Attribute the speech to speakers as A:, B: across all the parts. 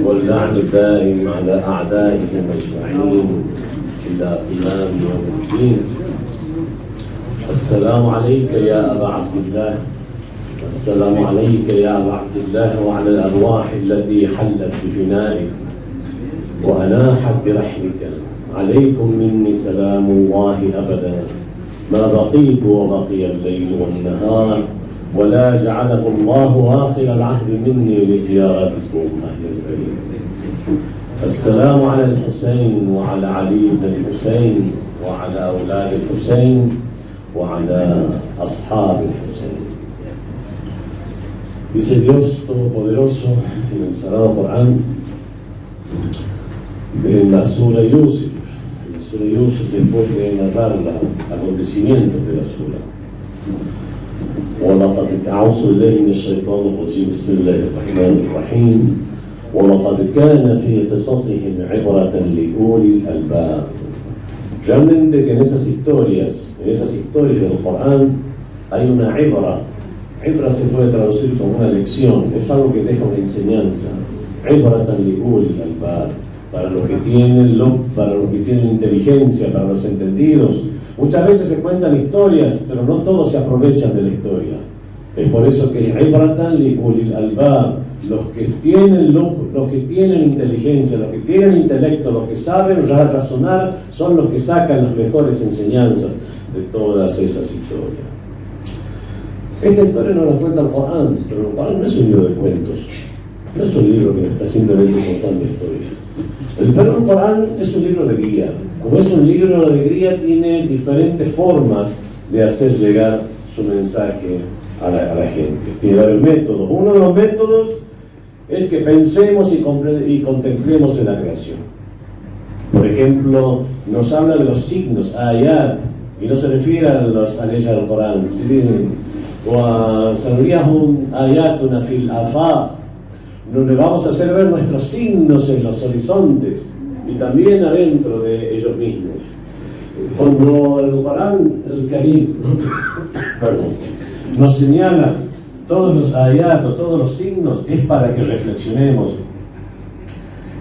A: واللعن الدائم على أعدائهم أجمعين إلى قيام يوم الدين. السلام عليك يا أبا عبد الله، السلام عليك يا أبا عبد الله وعلى الأرواح التي حلت بفنائك وأناحت برحمك. عليكم مني سلام الله أبدا ما بقيت وبقي الليل والنهار، ولا جعله الله آخر العهد مني لزيارتكم أهل الكريم. السلام على الحسين وعلى علي بن الحسين وعلى أولاد الحسين وعلى أصحاب الحسين. Dice Dios Todopoderoso en el Sagrado Corán, en la Sura Yusuf, después de narrar los acontecimientos de la Sura. ولقد أعوذ بالله من الشيطان الرجيم بسم الله الرحمن الرحيم ولقد كان في قصصهم عبرة لأولي الألباب. Realmente que en esas historias del Corán hay una ibra. Ibra se puede traducir como una lección, es algo que deja una enseñanza. Ibratan li'ulil albab, para los que tienen inteligencia, para los entendidos. Muchas veces se cuentan historias, pero no todos se aprovechan de la historia. Es por eso que Ibratan li'ulil albab, los que tienen inteligencia, los que tienen intelecto, los que saben razonar, son los que sacan las mejores enseñanzas de todas esas historias. Esta historia no la cuenta el Corán, pero el Corán no es un libro de cuentos, no es un libro que nos está simplemente contando historias. Pero el Corán es un libro de guía. Como es un libro de guía, tiene diferentes formas de hacer llegar su mensaje a la gente. Tiene varios métodos. Uno de los métodos es que pensemos y contemplemos en la creación. Por ejemplo, nos habla de los signos, ayat, y no se refiere a las leyes del Corán. وَسَنُرِيَهُمْ آيَاتُنَا فِي الْآفَاقِ, donde vamos a hacer ver nuestros signos en los horizontes y también adentro de ellos mismos. Cuando el Corán, el Karim, nos señala todos los ayat o todos los signos, es para que reflexionemos.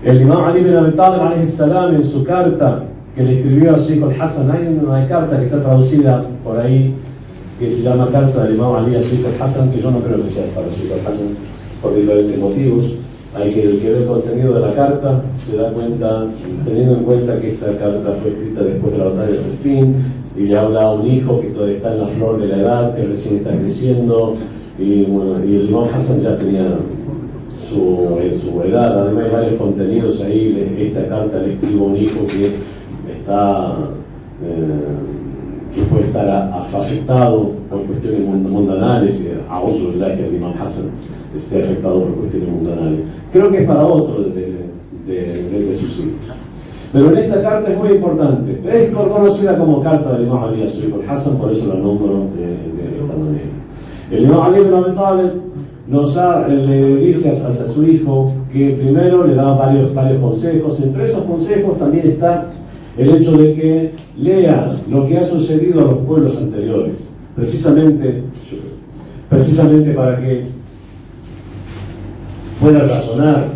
A: El Imam Ali bin Abi Talib alayhi salam, en su carta que le escribió a su hijo el Hassan, hay una carta que está traducida por ahí que se llama Carta del Imam Ali a su hijo el Hassan, que yo no creo que sea para su hijo el Hassan por diferentes motivos. Hay que ver el contenido de la carta, se da cuenta, teniendo en cuenta que esta carta fue escrita después de la batalla de Siffin, y le habla a un hijo que todavía está en la flor de la edad, que recién está creciendo, y el Imam Hassan ya tenía su edad. Además hay varios contenidos ahí. Esta carta le escribo a un hijo que está que puede estar afectado por cuestiones mundanales, y a uso de que el Imam Hassan esté afectado por cuestiones mundanales. Creo que es para otro de sus hijos. Pero en esta carta es muy importante. Es conocida como Carta del Imam Ali a su hijo el Hassan, por eso la nombro de esta manera. El Imam Ali bin Abi Talib le dice a su hijo que primero le da varios consejos. Entre esos consejos también está el hecho de que lea lo que ha sucedido a los pueblos anteriores, precisamente para que pueda razonar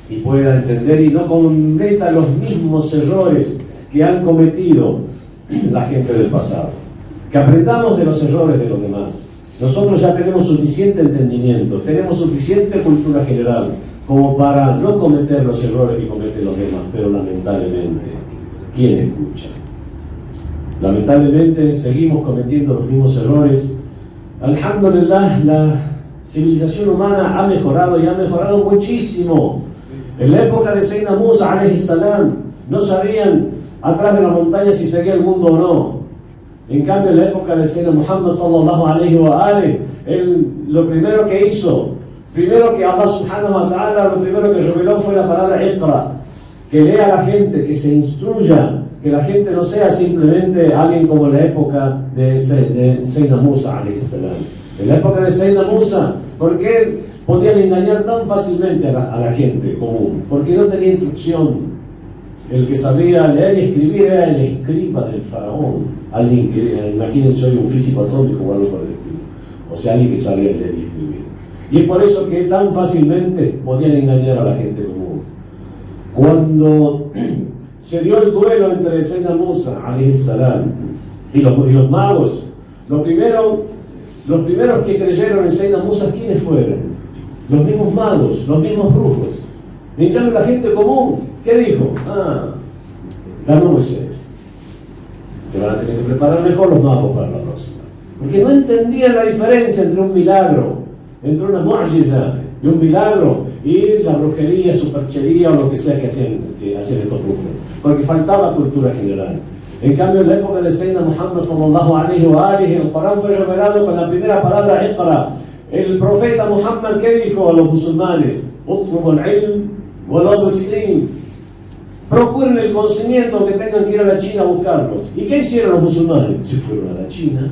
A: y pueda entender y no cometa los mismos errores que han cometido la gente del pasado. Que aprendamos de los errores de los demás. Nosotros ya tenemos suficiente entendimiento, tenemos suficiente cultura general como para no cometer los errores que cometen los demás, pero lamentablemente, ¿quién escucha? Lamentablemente seguimos cometiendo los mismos errores. Alhamdulillah, la civilización humana ha mejorado, y ha mejorado muchísimo. En la época de Sayyidina Musa alayhi salam no sabían atrás de la montaña si seguía el mundo o no. En cambio, en la época de Sayyidina Muhammad sallallahu alayhi wa alihi, lo primero que hizo, primero que Allah subhanahu wa ta'ala, lo primero que reveló fue la palabra Iqra, que lea a la gente, que se instruya, que la gente no sea simplemente alguien como en la época de Sayyidina Musa alayhi salam. En la época de Sayyidina Musa, ¿por qué podían engañar tan fácilmente a la gente común? Porque no tenía instrucción. El que sabía leer y escribir era el escriba del faraón. Alguien que, imagínense hoy un físico atómico o algo por el estilo. O sea, alguien que sabía leer y escribir. Y es por eso que tan fácilmente podían engañar a la gente común. Cuando se dio el duelo entre Sayyidina Musa alayhi salam y los magos, los primeros que creyeron en Sayyidina Musa, ¿quiénes fueron? Los mismos magos, los mismos brujos. En cambio la gente común, ¿qué dijo? Ganó Moisés. Se van a tener que preparar mejor los magos para la próxima. Porque no entendían la diferencia entre un milagro, entre una mu'jiza y un milagro, y la brujería, superchería o lo que sea que hacían estos brujos. Porque faltaba cultura general. En cambio, en la época de Sayyidina Muhammad sallallahu alaihi wa alihi, el Corán fue revelado con la primera palabra Iqra. El profeta Muhammad, ¿qué dijo a los musulmanes? Utlubu al-ilm wa la muslim. Procuren el conocimiento, que tengan que ir a la China a buscarlo. ¿Y qué hicieron los musulmanes? Se fueron a la China.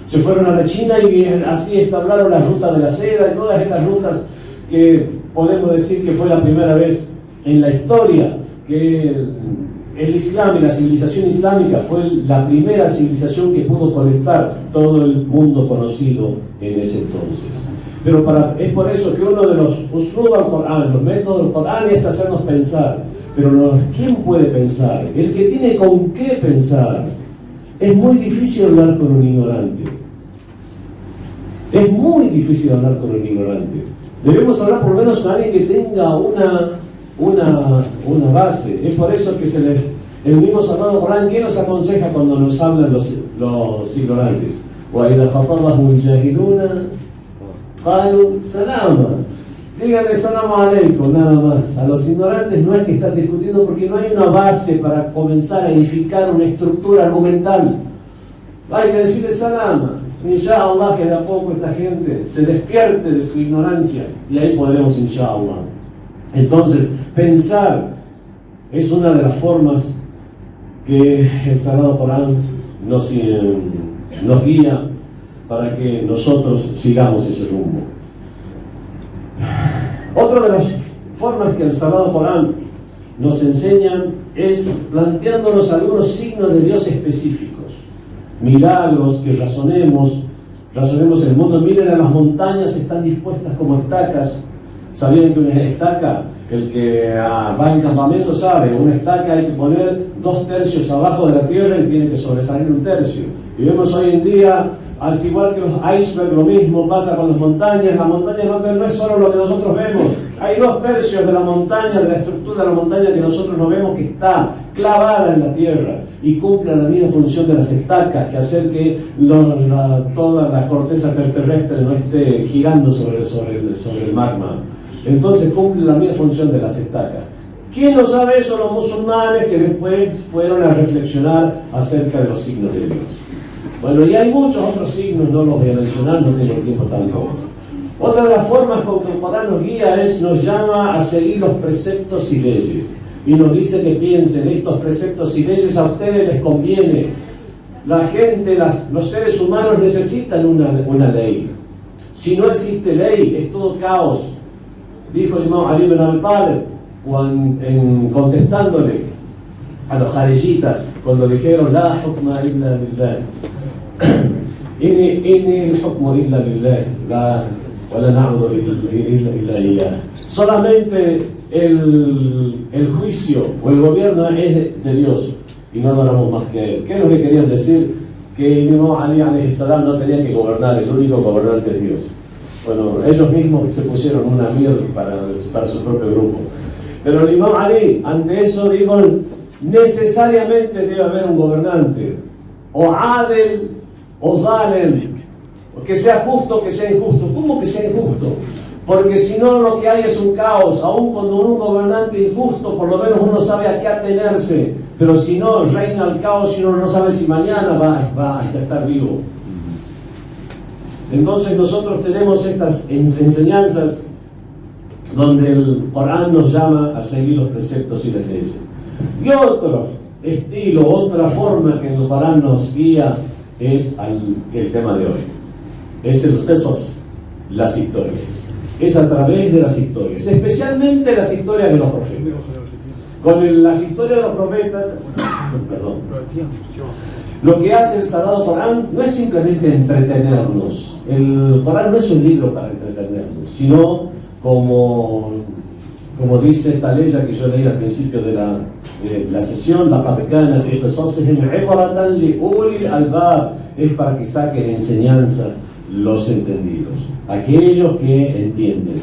A: Se fueron a la China y así establecieron la ruta de la seda y todas estas rutas que podemos decir que fue la primera vez en la historia que el Islam y la civilización islámica fue la primera civilización que pudo conectar todo el mundo conocido en ese entonces. Pero es por eso que uno de los uslub al-Qur'an, los métodos del Qur'an, es hacernos pensar. Pero ¿quién puede pensar? El que tiene con qué pensar. Es muy difícil hablar con un ignorante. Es muy difícil hablar con un ignorante. Debemos hablar por lo menos con alguien que tenga una base. Es por eso que el mismo Sagrado Corán, ¿qué nos aconseja cuando nos hablan los ignorantes? وَإِذَا خَطَبَهُمُ الْجَاهِلُونَ قَالُوا سَلَامًا. Díganle salam aleikum, nada más. A los ignorantes no es que están discutiendo porque no hay una base para comenzar a edificar una estructura argumental. Hay que decirle salam. Inshallah, que de a poco esta gente se despierte de su ignorancia y ahí podremos, inshallah. Entonces, pensar es una de las formas que el Sagrado Corán nos guía para que nosotros sigamos ese rumbo. Otra de las formas que el Sagrado Corán nos enseña es planteándonos algunos signos de Dios específicos, milagros que razonemos el mundo. Miren, a las montañas están dispuestas como estacas. ¿Sabían que una estaca, el que va en campamento sabe, una estaca hay que poner 2/3 abajo de la tierra y tiene que sobresalir 1/3? Y vemos hoy en día, al igual que los icebergs, lo mismo pasa con las montañas. La montaña no es solo lo que nosotros vemos. Hay 2/3 de la montaña, de la estructura de la montaña que nosotros no vemos, que está clavada en la tierra y cumple la misma función de las estacas, que hacer que toda la corteza terrestre no esté girando sobre el magma. Entonces cumple la misma función de las estacas. ¿Quién lo sabe eso? Los musulmanes, que después fueron a reflexionar acerca de los signos de Dios. Bueno, y hay muchos otros signos, no los voy a mencionar, no tengo tiempo tampoco. Otra de las formas con que el Corán nos guía nos llama a seguir los preceptos y leyes. Y nos dice que piensen, estos preceptos y leyes a ustedes les conviene. La gente, los seres humanos necesitan una ley. Si no existe ley, es todo caos. Dijo el Imam Ali ibn Abi Talib, contestándole a los jariyitas cuando dijeron la hukma illa billah. Inni al-hukmu illa billah. Solamente el juicio o el gobierno es de Dios y no adoramos más que Él. ¿Qué es lo que querían decir? Que el Imam Ali alayhi salam no tenía que gobernar, el único gobernante es Dios. Bueno, ellos mismos se pusieron una mierda para su propio grupo. Pero el Imam Ali, ante eso, dijo: necesariamente debe haber un gobernante, o adel o zalem, que sea justo o que sea injusto. ¿Cómo que sea injusto? Porque si no, lo que hay es un caos. Aún cuando un gobernante injusto, por lo menos uno sabe a qué atenerse. Pero si no, reina el caos y uno no sabe si mañana va a estar vivo. Entonces nosotros tenemos estas enseñanzas donde el Corán nos llama a seguir los preceptos y las leyes. Y otro estilo, otra forma que el Corán nos guía es el tema de hoy. Es el qisas, las historias. Es a través de las historias, especialmente las historias de los profetas. Con las historias de los profetas, lo que hace el Sagrado Corán no es simplemente entretenernos. El Corán no es un libro para entretenernos, sino como Como dice esta ley que yo leí al principio de la sesión, لَقَدْ كَانَ فِي قِصَصِهِمْ عِبْرَةً لِأُولِي الْأَلْبَابِ, es para que saquen enseñanza los entendidos, aquellos que entienden.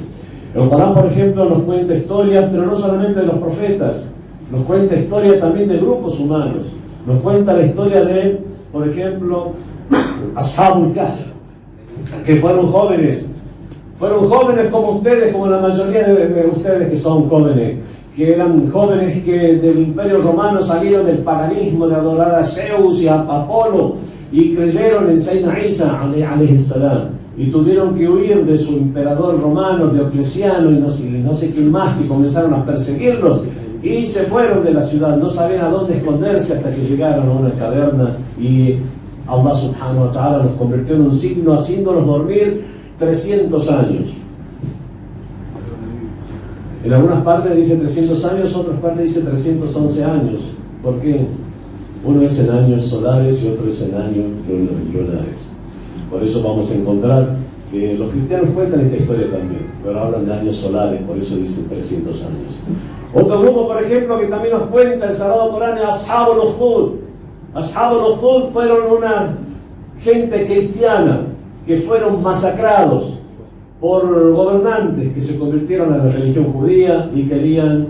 A: El Corán, por ejemplo, nos cuenta historias, pero no solamente de los profetas, nos cuenta historia también de grupos humanos. Nos cuenta la historia de, por ejemplo, Ashabul Kahf, que fueron jóvenes como ustedes, como la mayoría de ustedes que son jóvenes, que eran jóvenes que del Imperio Romano salieron del paganismo, de adorar a Zeus y a Apolo, y creyeron en Sayyidina Isa alayhi salam, y tuvieron que huir de su emperador romano, Diocleciano, y no sé quién más, que comenzaron a perseguirlos, y se fueron de la ciudad, no sabían a dónde esconderse hasta que llegaron a una caverna, y Allah subhanahu wa ta'ala los convirtió en un signo, haciéndolos dormir 300 años. En algunas partes dice 300 años, en otras partes dice 311 años. ¿Por qué? Uno es en años solares y otro es en años lunares. Por eso vamos a encontrar que los cristianos cuentan esta historia también, pero hablan de años solares, por eso dicen 300 años. Otro grupo, por ejemplo, que también nos cuenta el Sagrado Corán, es Ashabul Ukhdud. Ashabul Ukhdud fueron una gente cristiana que fueron masacrados por gobernantes que se convirtieron a la religión judía y querían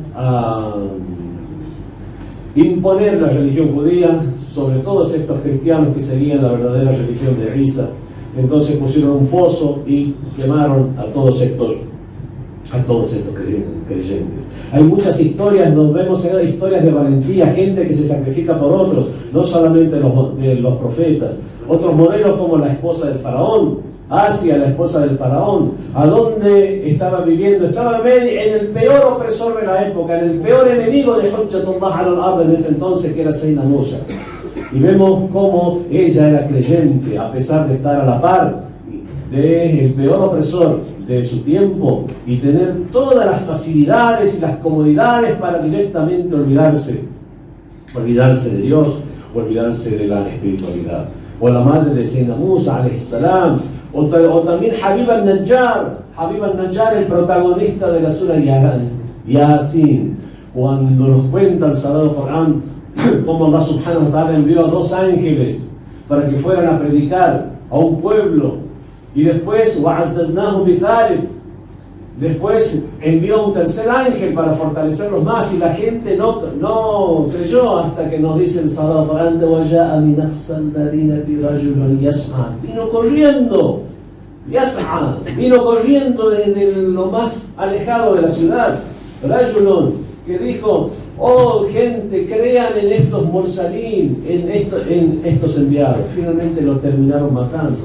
A: imponer la religión judía sobre todos estos cristianos que seguían la verdadera religión de Isa. Entonces pusieron un foso y quemaron a todos estos creyentes. Hay muchas historias, nos vemos en historias de valentía, gente que se sacrifica por otros, no solamente los profetas. Otros modelos como la esposa del faraón, Asia, la esposa del faraón, ¿a dónde estaba viviendo? Estaba en el peor opresor de la época, en el peor enemigo de Hujjatullah al-Ard en ese entonces, que era Sayyidina Musa. Y vemos cómo ella era creyente, a pesar de estar a la par del peor opresor de su tiempo y tener todas las facilidades y las comodidades para directamente olvidarse de Dios, olvidarse de la espiritualidad. O la madre de Sayyidina Musa alayhi salam, o también Habib al-Najjar, el protagonista de la sura Yasin, cuando nos cuenta el Sagrado Corán cómo Allah subhanahu wa ta'ala envió a 2 ángeles para que fueran a predicar a un pueblo, y después después envió un tercer ángel para fortalecerlos más, y la gente no creyó, hasta que nos dice el Sagrado Corán, vino corriendo desde lo más alejado de la ciudad, Rajulun, que dijo: oh gente, crean en estos mursalín, en estos enviados. Finalmente lo terminaron matando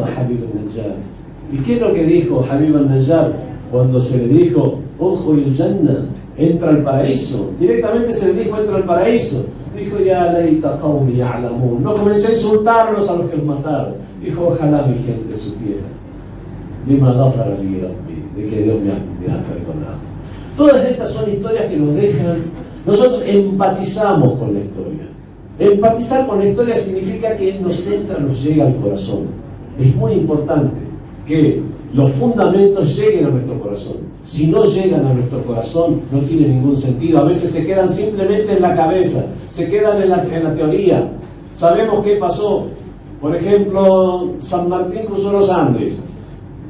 A: a Habib al-Najjar. ¿Y qué es lo que dijo Habib al-Najjar cuando se le dijo Udkhul al-Jannah, entra al paraíso? Directamente se le dijo: entra al paraíso. Dijo: ya laita qawmi ya'lamun. No comenzó a insultarlos a los que los mataron. Dijo: ojalá mi gente supiera bima ghafara li rabbi, de que Dios me ha perdonado. Todas estas son historias que nos dejan. Nosotros empatizamos con la historia. Empatizar con la historia significa que nos entra, nos llega al corazón. Es muy importante que los fundamentos lleguen a nuestro corazón. Si no llegan a nuestro corazón, no tiene ningún sentido. A veces se quedan simplemente en la cabeza, se quedan en la teoría. Sabemos qué pasó. Por ejemplo, San Martín cruzó los Andes,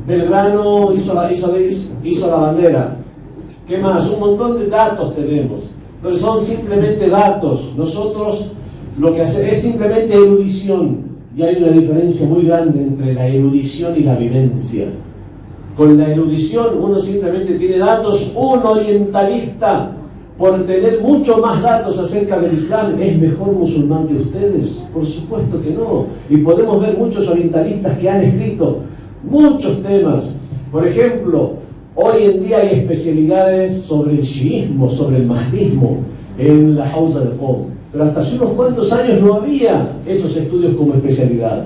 A: Belgrano hizo la bandera. ¿Qué más? Un montón de datos tenemos, pero son simplemente datos. Nosotros lo que hacemos es simplemente erudición. Y hay una diferencia muy grande entre la erudición y la vivencia. Con la erudición uno simplemente tiene datos. Un orientalista, por tener mucho más datos acerca del Islam, ¿es mejor musulmán que ustedes? Por supuesto que no. Y podemos ver muchos orientalistas que han escrito muchos temas. Por ejemplo, hoy en día hay especialidades sobre el chiismo, sobre el mahdismo en la Hausa de Qom. Pero hasta hace unos cuantos años no había esos estudios como especialidad.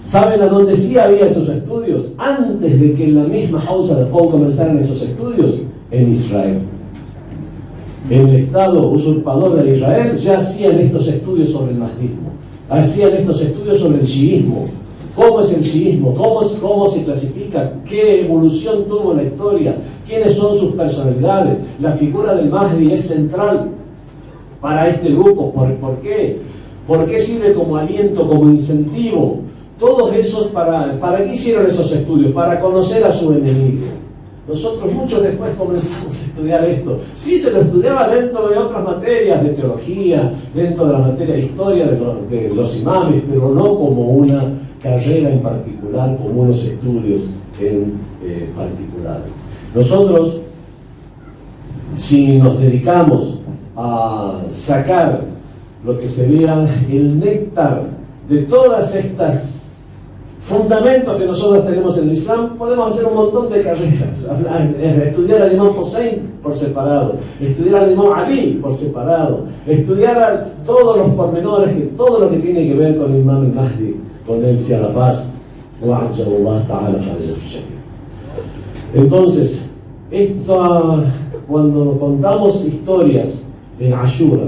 A: ¿Saben a dónde sí había esos estudios? Antes de que en la misma Hausa de Qom comenzaran esos estudios, en Israel. En el Estado usurpador de Israel ya hacían estos estudios sobre el mahdismo, hacían estos estudios sobre el chiismo, cómo es el chiismo, cómo se clasifica, qué evolución tuvo la historia, quiénes son sus personalidades. La figura del Mahdi es central para este grupo. ¿Por qué? ¿Por qué sirve como aliento, como incentivo? Todos esos, ¿para qué hicieron esos estudios? Para conocer a su enemigo. Nosotros muchos después comenzamos a estudiar esto. Sí, se lo estudiaba dentro de otras materias de teología, dentro de la materia de historia de los imames, pero no como una carrera en particular, como unos estudios en particular. Nosotros, si nos dedicamos a sacar lo que sería el néctar de todas estas fundamentos que nosotros tenemos en el Islam, podemos hacer un montón de carreras. Estudiar al Imam Hussein por separado, estudiar al Imam Ali por separado, estudiar todos los pormenores, todo lo que tiene que ver con el Imam al-Mahdi, con él sea la paz. Entonces, cuando contamos historias en Ashura,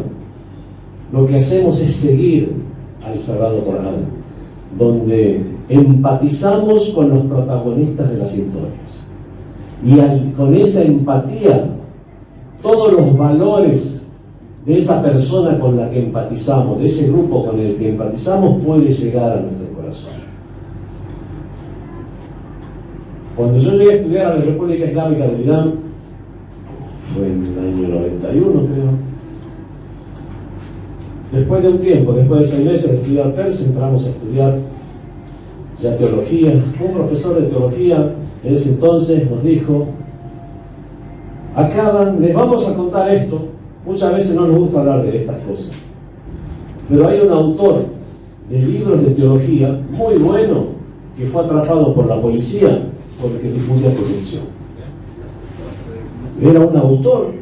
A: lo que hacemos es seguir al Sagrado Corán, donde empatizamos con los protagonistas de las historias. Y con esa empatía, todos los valores de esa persona con la que empatizamos, de ese grupo con el que empatizamos, puede llegar a nuestro corazón. Cuando yo llegué a estudiar a la República Islámica del Irán, fue en el año 91, creo. Después de un tiempo, después de 6 meses de estudiar persa, entramos a estudiar ya teología. Un profesor de teología en ese entonces nos dijo: les vamos a contar esto. Muchas veces no nos gusta hablar de estas cosas, pero hay un autor de libros de teología muy bueno que fue atrapado por la policía porque difundía corrupción. Era un autor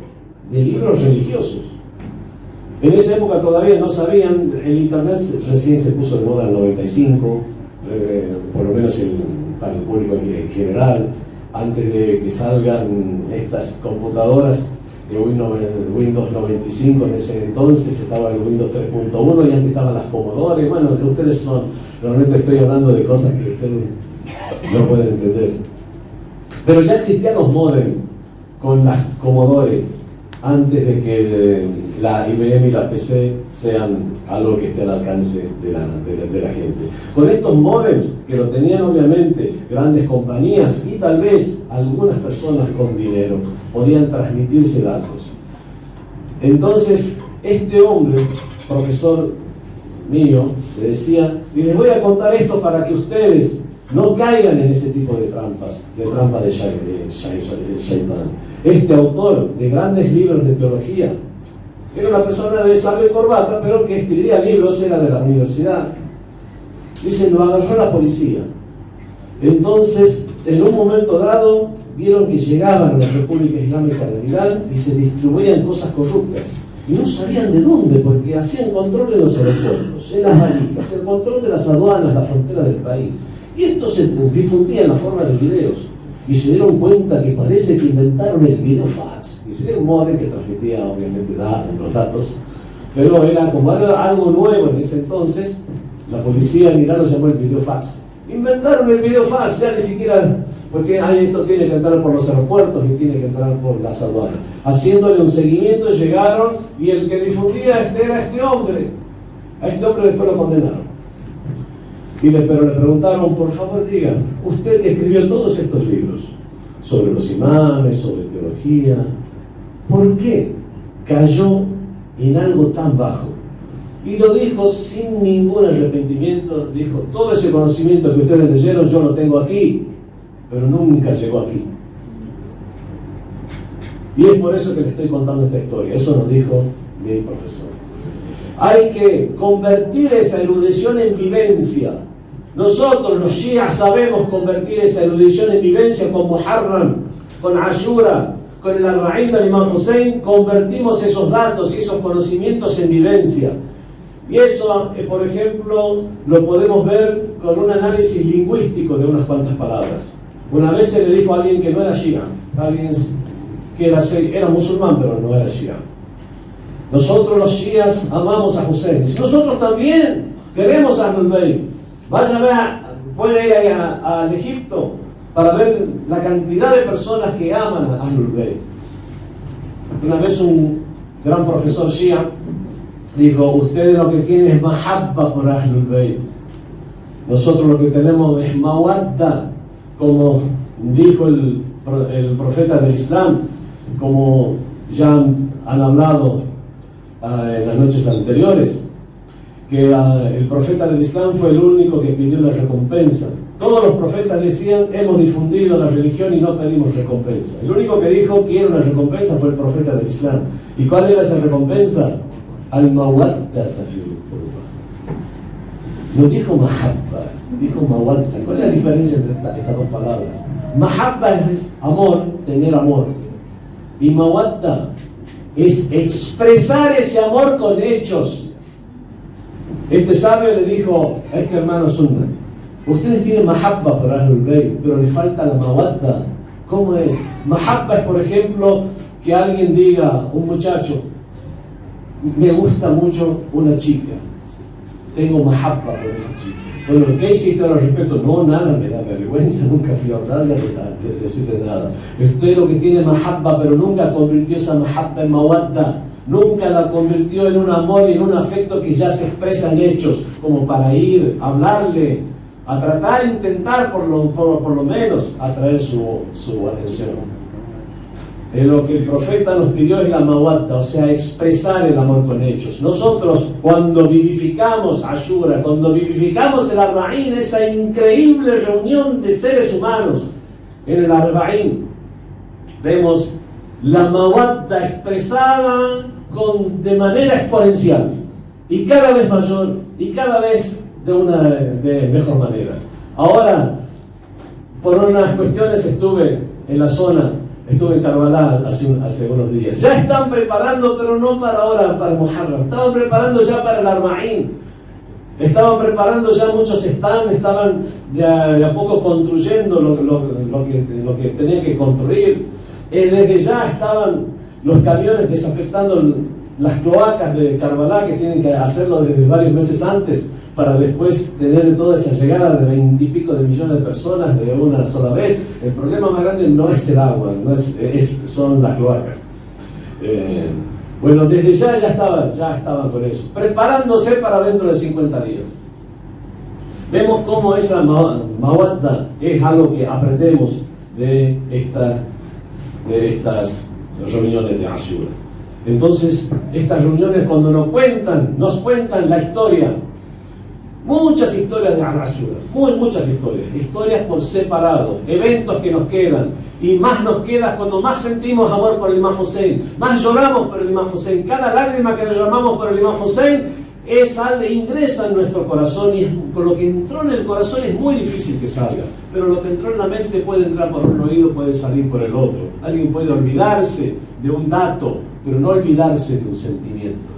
A: de libros religiosos. En esa época todavía no sabían, el internet recién se puso de moda en el 95, por lo menos para el público en general. Antes de que salgan estas computadoras de Windows 95, en ese entonces estaba el Windows 3.1 y antes estaban las Commodore. Bueno, ustedes son, realmente estoy hablando de cosas que ustedes no pueden entender. Pero ya existían los modems con las Commodore antes de que la IBM y la PC sean algo que esté al alcance de la gente. Con estos modems, que lo tenían obviamente grandes compañías y tal vez algunas personas con dinero, podían transmitirse datos. Entonces, este hombre, profesor mío, le decía: y les voy a contar esto para que ustedes no caigan en ese tipo de trampas de Shaitán. Este autor de grandes libros de teología era una persona de sabio y corbata, pero que escribía libros, era de la universidad. Dice: lo agarró la policía. Entonces, en un momento dado, vieron que llegaban a la República Islámica de Irán y se distribuían cosas corruptas. Y no sabían de dónde, porque hacían control de los aeropuertos, en las valijas, el control de las aduanas, las fronteras del país. Y esto se difundía en la forma de videos. Y se dieron cuenta que parece que inventaron el videofax. Y era un modem que transmitía, obviamente, los datos. Pero era como algo nuevo en ese entonces. La policía en Irán lo llamó el videofax. Inventaron el videofax, ya ni siquiera... Porque esto tiene que entrar por los aeropuertos y tiene que entrar por las aduanas. Haciéndole un seguimiento llegaron y el que difundía era este hombre. A este hombre después lo condenaron. Pero le preguntaron: por favor diga, usted que escribió todos estos libros sobre los imames, sobre teología, ¿por qué cayó en algo tan bajo? Y lo dijo sin ningún arrepentimiento. Dijo: todo ese conocimiento que ustedes leyeron yo lo tengo aquí, pero nunca llegó aquí. Y es por eso que les estoy contando esta historia. Eso nos dijo mi profesor. Hay que convertir esa erudición en vivencia. Nosotros los shias sabemos convertir esa erudición en vivencia con Muharram, con Ashura, con el Arba'in del Imam Hussein. Convertimos esos datos y esos conocimientos en vivencia. Y eso, por ejemplo, lo podemos ver con un análisis lingüístico de unas cuantas palabras. Una vez se le dijo a alguien que no era shia, alguien que era musulmán pero no era shia: nosotros los shias amamos a Hussein. Nosotros también queremos a Ahlul Bayt. Vaya a ver puede ir al Egipto para ver la cantidad de personas que aman a Ahlul Bayt. Una vez un gran profesor Shia dijo: ustedes lo que tienen es mahabba por Ahlul Bayt. Nosotros lo que tenemos es mawadda, como dijo el profeta del Islam, como ya han hablado en las noches anteriores, que el profeta del Islam fue el único que pidió una recompensa. Todos los profetas decían: hemos difundido la religión y no pedimos recompensa. El único que dijo: quiero una recompensa, fue el profeta del Islam. ¿Y cuál era esa recompensa? Al-mawadda fil qurba. No dijo mahabba, dijo mawadda. ¿Cuál es la diferencia entre estas dos palabras? Mahabba es amor, tener amor, y mawadda es expresar ese amor con hechos. Este sabio le dijo a este hermano Sunna: ustedes tienen mahabba por Ahlul Bayt, pero le falta la mawadda. ¿Cómo es? Mahabba es, por ejemplo, que alguien diga, un muchacho: me gusta mucho una chica, tengo mahabba por esa chica. Bueno, ¿qué hiciste al respecto? No, nada, me da vergüenza, nunca fui a hablarle, a decirle nada. Usted lo que tiene mahabba, pero nunca convirtió esa mahabba en mawadda. Nunca la convirtió en un amor y en un afecto que ya se expresa en hechos, como para ir a hablarle, a tratar, intentar por lo menos atraer su atención. Lo que el profeta nos pidió es la mawadda, o sea, expresar el amor con hechos. Nosotros, cuando vivificamos Ashura, cuando vivificamos el Arba'ín, esa increíble reunión de seres humanos en el Arba'ín, vemos la mawadda expresada de manera exponencial, y cada vez mayor, y cada vez de mejor manera. Ahora, por unas cuestiones estuve en la zona, estuve en Karbala hace unos días. Ya están preparando, pero no para ahora, para Muharram. Estaban preparando ya para el Arba'ín. Estaban preparando ya muchos stands, estaban de a poco construyendo lo que tenían que construir. Desde ya estaban los camiones desinfectando las cloacas de Karbala, que tienen que hacerlo desde varios meses antes, para después tener toda esa llegada de 20 y pico de millones de personas de una sola vez. El problema más grande no es el agua, son las cloacas. Bueno, desde ya estaban con eso, preparándose para dentro de 50 días. Vemos cómo esa mawadda es algo que aprendemos de estas reuniones de Ashura. Entonces, estas reuniones, cuando nos cuentan la historia, muchas historias de Ashura, muchas historias por separado, eventos que nos quedan, y más nos queda cuando más sentimos amor por el Imam Hussein, más lloramos por el Imam Hussein. Cada lágrima que derramamos por el Imam Hussein ingresa en nuestro corazón, y con lo que entró en el corazón es muy difícil que salga, pero lo que entró en la mente puede entrar por un oído, puede salir por el otro. Alguien puede olvidarse de un dato, pero no olvidarse de un sentimiento.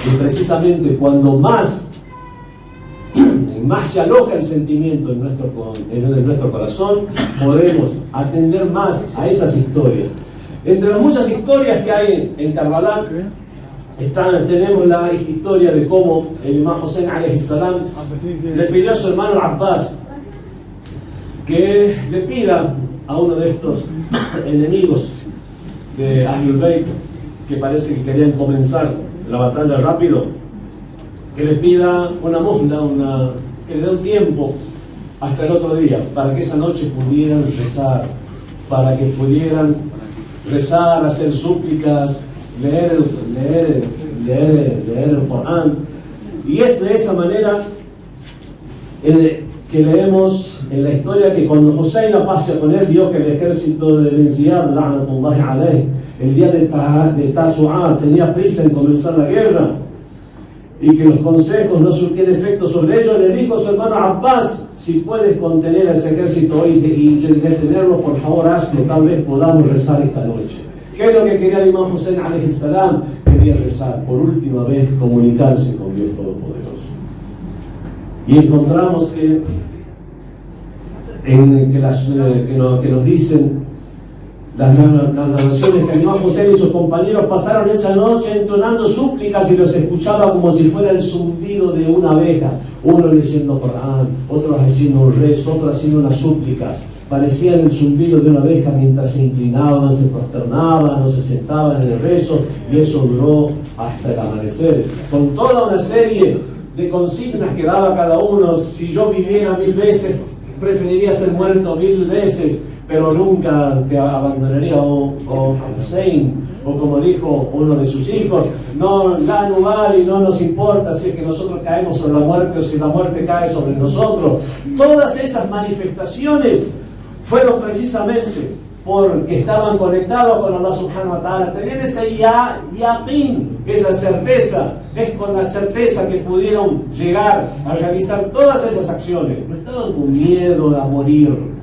A: Y precisamente cuando más se aloja el sentimiento en nuestro corazón, podemos atender más a esas historias. Entre las muchas historias que hay en Karbala, tenemos la historia de cómo el Imam Hussein alayhi salam le pidió a su hermano Abbas que le pida a uno de estos enemigos de Ahlul Bayt, que parece que querían comenzar la batalla rápido, que le pida una muhla, que le dé un tiempo hasta el otro día, para que esa noche pudieran rezar, hacer súplicas, leer el Corán. Y es de esa manera que leemos en la historia que cuando Hussein la pasea con él, vio que el ejército de Ben Ziyad, la'natullahi alayh, el día de Tasu'a, tenía prisa en comenzar la guerra, y que los consejos no surtían efecto sobre ellos, le dijo a su hermano Abbas: si puedes contener a ese ejército hoy y detenerlo, por favor hazlo, tal vez podamos rezar esta noche. ¿Qué es lo que quería el Imam Hussein alayhi salam? Quería rezar, por última vez comunicarse con Dios Todopoderoso. Y encontramos que nos dicen Las narraciones que el imam Hussein y sus compañeros pasaron esa noche entonando súplicas y los escuchaba como si fuera el zumbido de una abeja. Uno leyendo Corán, otros haciendo un rezo, otros haciendo una súplica. Parecían el zumbido de una abeja mientras se inclinaban, se prosternaban o se sentaban en el rezo, y eso duró hasta el amanecer. Con toda una serie de consignas que daba cada uno: si yo viviera 1000 veces, preferiría ser muerto 1000 veces, pero nunca te abandonaría, o Hussein, o como dijo uno de sus hijos, no vale, no nos importa si es que nosotros caemos sobre la muerte o si la muerte cae sobre nosotros. Todas esas manifestaciones fueron precisamente porque estaban conectados con Allah subhanahu wa ta'ala, tenían ese yaqin, esa certeza. Es con la certeza que pudieron llegar a realizar todas esas acciones. No estaban con miedo a morir.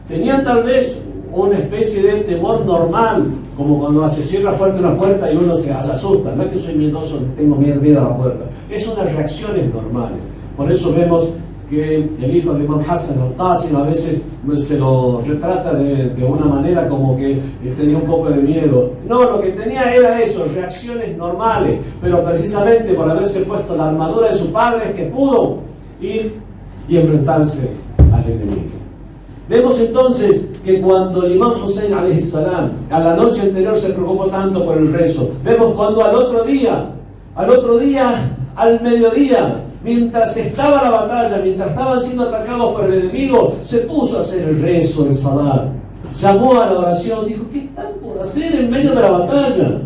A: Tenían tal vez una especie de temor normal, como cuando se cierra fuerte una puerta y uno se asusta. No es que soy miedoso, tengo miedo a la puerta. Es unas reacciones normales. Por eso vemos que el hijo de Imam Hassan al-Qasim a veces se lo retrata de una manera como que tenía un poco de miedo. No, lo que tenía era eso, reacciones normales, pero precisamente por haberse puesto la armadura de su padre es que pudo ir y enfrentarse al enemigo. Vemos entonces que cuando el imam Hussein alayhi salam a la noche anterior se preocupó tanto por el rezo, vemos cuando al otro día, al mediodía, mientras estaba la batalla, mientras estaban siendo atacados por el enemigo, se puso a hacer el rezo, el salat. Llamó a la oración, dijo: ¿qué están por hacer en medio de la batalla?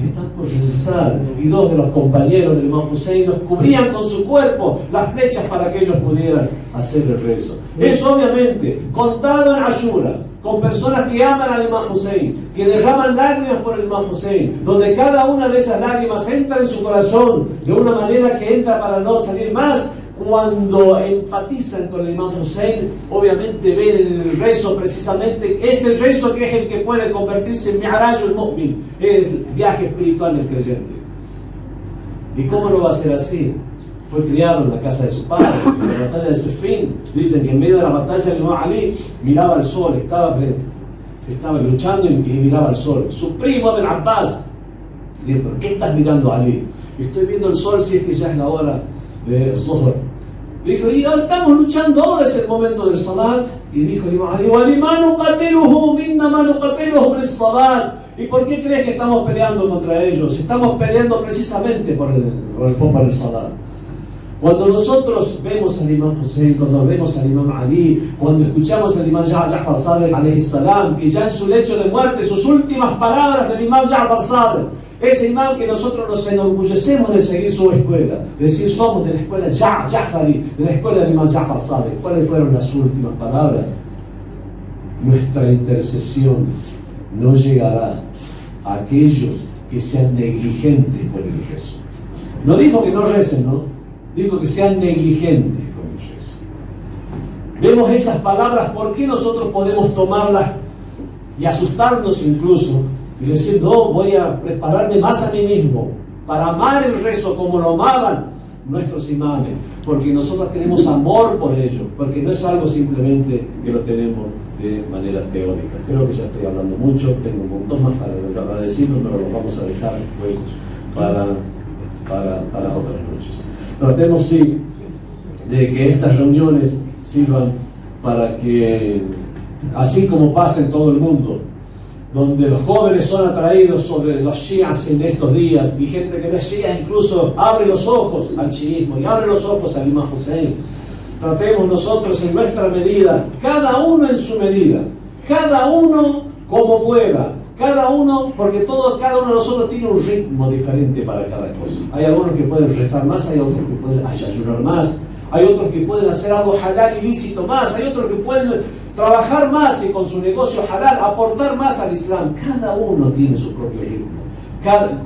A: Están por rezar. Y dos de los compañeros del imam Hussein los cubrían con su cuerpo las flechas para que ellos pudieran hacer el rezo. Es obviamente contado en Ashura, con personas que aman al imam Hussein, que derraman lágrimas por el imam Hussein, donde cada una de esas lágrimas entra en su corazón de una manera que entra para no salir más. Cuando empatizan con el imam Hussein, obviamente ven en el rezo precisamente, es el rezo que es el que puede convertirse en Mi'raj al-Mu'min, el viaje espiritual del creyente. ¿Y cómo no va a ser así? Fue criado en la casa de su padre. En la batalla de Siffin dicen que en medio de la batalla el imam Ali miraba al sol, estaba luchando y miraba al sol. Su primo Abul Abbas dijo: ¿por qué estás mirando a Ali? Estoy viendo el sol si es que ya es la hora de Zuhr. Dijo: y estamos luchando, ahora es el momento del salat. Y dijo el imam Ali: ¿y por qué crees que estamos peleando contra ellos? Estamos peleando precisamente por el salat. Cuando nosotros vemos al imam Hussein, cuando vemos al imam Ali, cuando escuchamos al imam Ja'far Sadiq alayhi salam, que ya en su lecho de muerte, sus últimas palabras del imam Ja'far Sadiq, ese imam que nosotros nos enorgullecemos de seguir su escuela, de decir somos de la escuela Ja'fari, de la escuela del imam Ja'far Sadiq. ¿Cuáles fueron las últimas palabras? Nuestra intercesión no llegará a aquellos que sean negligentes con el rezo. No dijo que no recen, ¿no? Dijo que sean negligentes con el rezo. Vemos esas palabras, ¿por qué nosotros podemos tomarlas y asustarnos incluso? Y decir: no, voy a prepararme más a mí mismo para amar el rezo como lo amaban nuestros imames, porque nosotros tenemos amor por ello, porque no es algo simplemente que lo tenemos de manera teórica. Creo que ya estoy hablando mucho, tengo un montón más para decirlo, pero lo vamos a dejar después para otras noches. Tratemos, sí, de que estas reuniones sirvan para que, así como pasa en todo el mundo, donde los jóvenes son atraídos sobre los shias en estos días, y gente que no es shia incluso abre los ojos al chiismo y abre los ojos al imam Hussein. Tratemos nosotros en nuestra medida, cada uno en su medida, cada uno como pueda, cada uno, porque cada uno de nosotros tiene un ritmo diferente para cada cosa. Hay algunos que pueden rezar más, hay otros que pueden ayunar más, hay otros que pueden hacer algo halal ilícito más, hay otros que pueden trabajar más y con su negocio halal aportar más al Islam. Cada uno tiene su propio ritmo.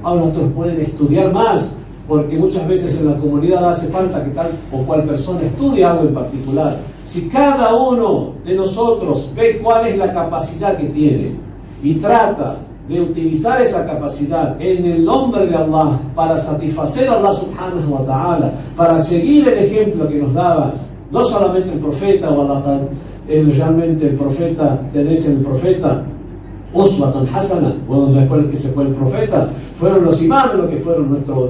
A: Otros pueden estudiar más, porque muchas veces en la comunidad hace falta que tal o cual persona estudie algo en particular. Si cada uno de nosotros ve cuál es la capacidad que tiene y trata de utilizar esa capacidad en el nombre de Allah para satisfacer a Allah subhanahu wa ta'ala, para seguir el ejemplo que nos daba no solamente el profeta, realmente el profeta, tenés el profeta Uswatun Hasana, bueno, después que se fue el profeta, fueron los imames los que fueron nuestro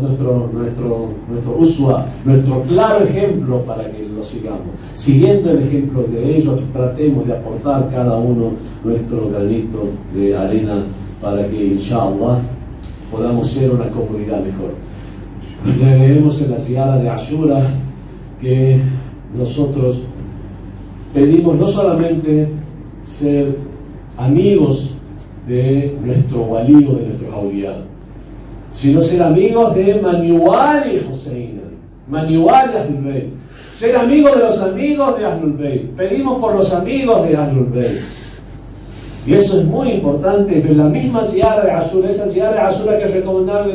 A: uswa, nuestro claro ejemplo para que lo sigamos. Siguiendo el ejemplo de ellos, tratemos de aportar cada uno nuestro granito de arena para que, inshallah, podamos ser una comunidad mejor. Leemos en la Ziyara de Ashura que nosotros pedimos no solamente ser amigos de nuestro walí o de nuestros awliya, sino ser amigos de Maniwal y Hussein, Maniwal y Ahlul Bayt, ser amigos de los amigos de Ahlul Bayt. Pedimos por los amigos de Ahlul Bayt. Y eso es muy importante. En la misma Ziyara de Ashura, esa Ziyara de Ashura que es recomendable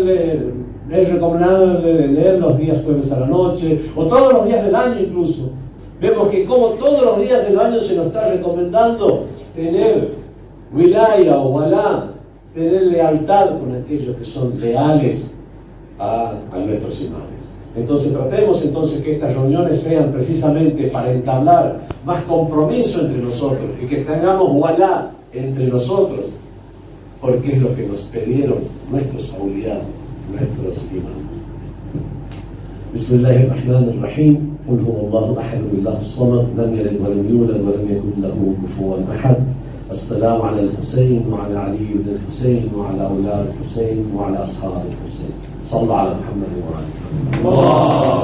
A: leer los días jueves a la noche, o todos los días del año incluso. Vemos que como todos los días del año se nos está recomendando tener wilaya o walá, tener lealtad con aquellos que son leales a nuestros imanes. Entonces tratemos que estas reuniones sean precisamente para entablar más compromiso entre nosotros y que tengamos walá entre nosotros, porque es lo que nos pidieron nuestros awliya, nuestros imanes. Bismillahirrahmanirrahim. قل هو الله أحد الله الصمد لم يلد ولم يولد ولم يكن له كفوا أحد. السلام على الحسين وعلى علي بن الحسين وعلى أولاد الحسين وعلى أصحاب الحسين. صلوا على محمد وعلى آله.